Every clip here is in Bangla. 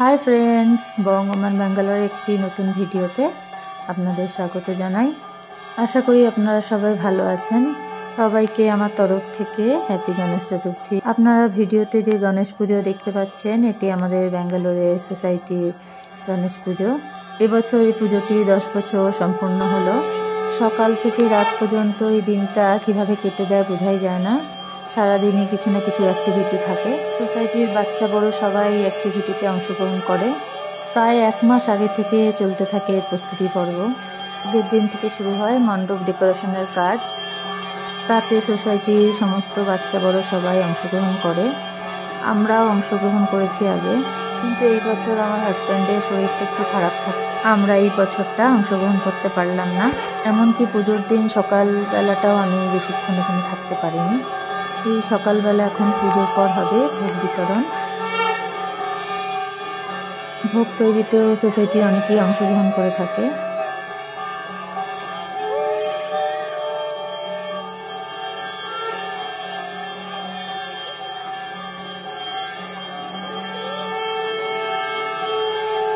হাই ফ্রেন্ডস, বঙ্গমান ব্যাঙ্গালোর একটি নতুন ভিডিওতে আপনাদের স্বাগত জানাই। আশা করি আপনারা সবাই ভালো আছেন। সবাইকে আমার তরফ থেকে হ্যাপি গণেশ চতুর্থী। আপনারা ভিডিওতে যে গণেশ পুজো দেখতে পাচ্ছেন, এটি আমাদের ব্যাঙ্গালোরের সোসাইটির গণেশ পুজো। এবছর এই পুজোটি 10 বছর সম্পূর্ণ হলো। সকাল থেকে রাত পর্যন্ত এই দিনটা কিভাবে কেটে যায় বোঝাই যায় না। সারাদিনই কিছু না কিছু অ্যাক্টিভিটি থাকে। সোসাইটির বাচ্চা বড় সবাই অ্যাক্টিভিটিতে অংশগ্রহণ করে। প্রায় 1 মাস আগে থেকে চলতে থাকে প্রস্তুতি পর্ব। আগের দিন থেকে শুরু হয় মণ্ডপ ডেকোরেশনের কাজ। তাতে সোসাইটির সমস্ত বাচ্চা বড় সবাই অংশগ্রহণ করে। আমরাও অংশগ্রহণ করেছি আগে, কিন্তু এই বছর আমার হাজব্যান্ডের শরীরটা একটু খারাপ থাকে, আমরা এই বছরটা অংশগ্রহণ করতে পারলাম না। এমনকি পুজোর দিন সকালবেলাটাও আমি বেশিক্ষণ এখানে থাকতে পারিনি। এই সকালবেলা এখন পুজোর পর হবে ভোগ বিতরণ। ভোগ তৈরিতেও সোসাইটির অনেকেই অংশগ্রহণ করে থাকে।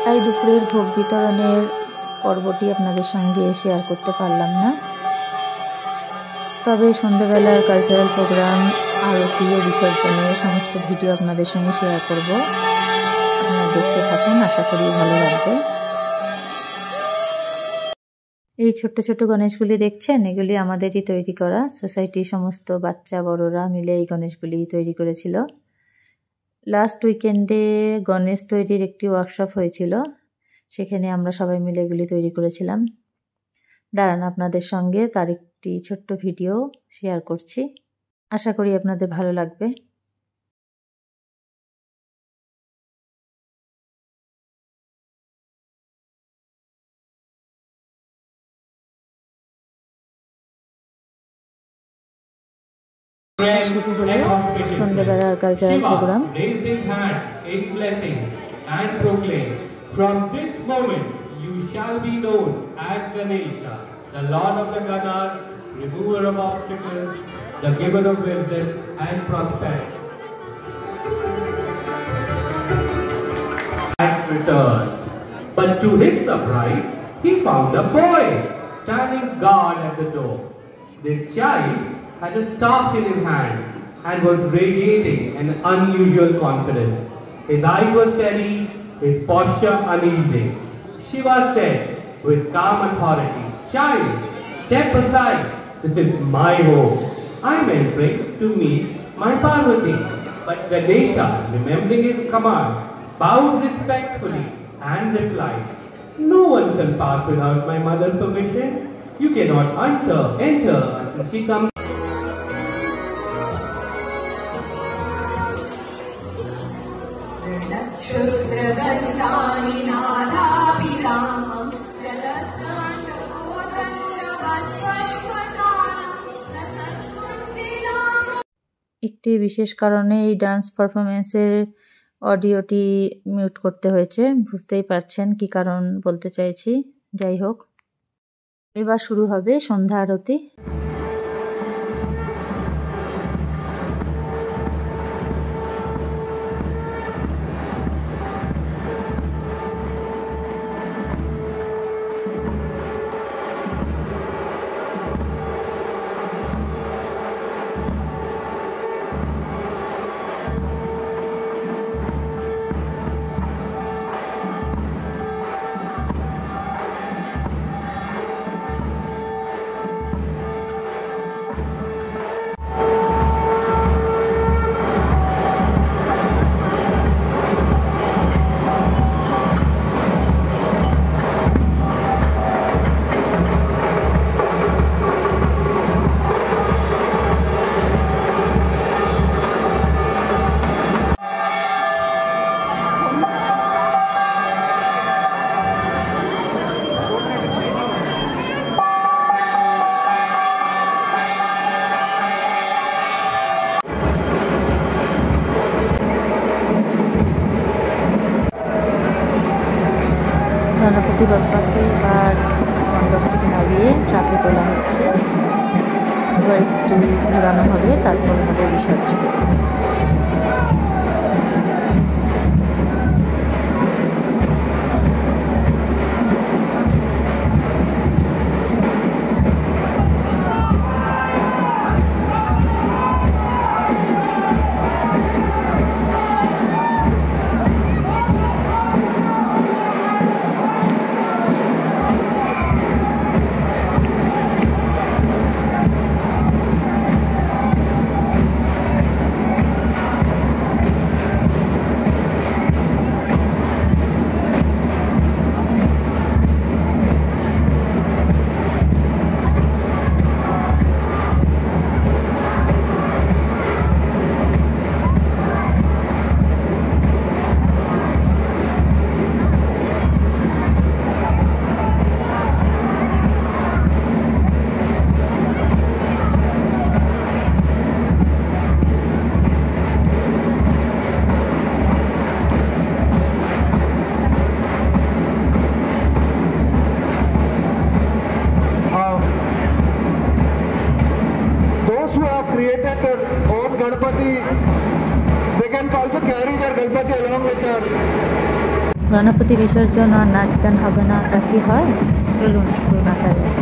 তাই দুপুরের ভোগ বিতরণের পর্বটি আপনাদের সঙ্গে শেয়ার করতে পারলাম না। তবে সন্ধ্যাবেলার কালচারাল প্রোগ্রাম, আরতি ও বিসর্জনের সমস্ত ভিডিও আপনাদের সঙ্গে শেয়ার করব। আপনারা দেখতে থাকুন, আশা করি ভালো লাগবে। এই ছোট্ট ছোট্ট গণেশগুলি দেখছেন, এগুলি আমাদেরই তৈরি করা। সোসাইটির সমস্ত বাচ্চা বড়রা মিলে এই গণেশগুলি তৈরি করেছিল। লাস্ট উইকেন্ডে গণেশ তৈরির একটি ওয়ার্কশপ হয়েছিল, সেখানে আমরা সবাই মিলে এগুলি তৈরি করেছিলাম। দাঁড়ান, আপনাদের সঙ্গে তার একটি ছোট্ট ভিডিও শেয়ার করছি। আশা করি আপনাদের ভালো লাগবে। শুরু হলো সন্ধ্যাবেলার cultural program. From this moment you shall be known as Ganesha, the Lord of the Ganas, remover of obstacles, the giver of wisdom and prosperity. Had returned, but to his surprise, he found a boy standing guard at the door. This child had a staff in his hand and was radiating an unusual confidence. His eyes were steady, his posture uneasy. Shiva said with calm authority, "Child, step aside. This is my home. I am entering to meet my Parvati." But Ganesha, remembering his command, bowed respectfully and replied, "No one shall pass without my mother's permission. You cannot enter until she comes." একটি বিশেষ কারণে এই ডান্স পারফরমেন্সের অডিওটি মিউট করতে হয়েছে। বুঝতেই পারছেন কি কারণ বলতে চাইছি। যাই হোক, এবার শুরু হবে সন্ধ্যা আরতি। গণপতি বাপ্পাকে এবার মণ্ডপ থেকে নামিয়ে ট্রাকে তোলা হচ্ছে। এবার একটু ঘোরানো হবে, তারপর হবে বিসর্জন। গণপতি বিসর্জন আর নাচ গান হবে না তা কি হয়? চলুন একটু নাচা যায়।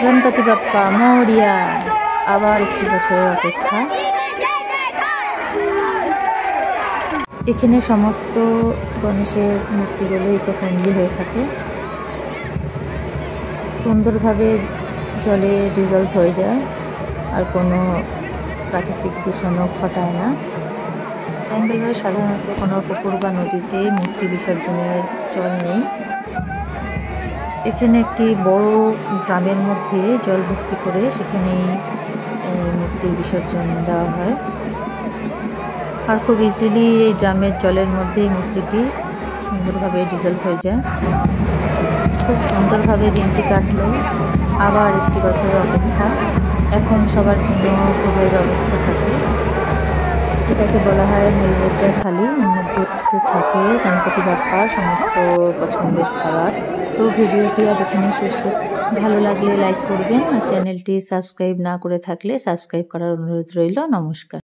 গণপতি বাপ্পা মরিয়া, আবার একটি বছরের অপেক্ষা। এখানে সমস্ত গণেশের মূর্তিগুলো ইকো ফ্রেন্ডলি হয়ে থাকে, সুন্দরভাবে জলে ডিজলভ হয়ে যায় আর কোনো প্রাকৃতিক দূষণও ঘটায় না। ব্যাঙ্গালোরে সাধারণত কোনো পুকুর বা নদীতে মূর্তি বিসর্জনের চল নেই। এখানে একটি বড় ড্রামের মধ্যে জল ভর্তি করে সেখানেই মূর্তির বিসর্জন দেওয়া হয়, আর খুব ইজিলি এই ড্রামের জলের মধ্যেই মূর্তিটি সুন্দরভাবে ডিজলভ হয়ে যায়। খুব সুন্দরভাবে দিনটি কাটলো, আবার একটি বছরের অপেক্ষা। এখন সবার জন্য ভোগের ব্যবস্থা থাকে, এটাকে বলা হয় নৈবেদ্য থালি। এর মধ্যে থাকে গণপতি বাপ্পার সমস্ত পছন্দের খাবার। তো ভিডিওটি আজ এখানে শেষ করছি। ভালো লাগলে লাইক করবেন, আর চ্যানেলটি সাবস্ক্রাইব না করে থাকলে সাবস্ক্রাইব করার অনুরোধ রইল। নমস্কার।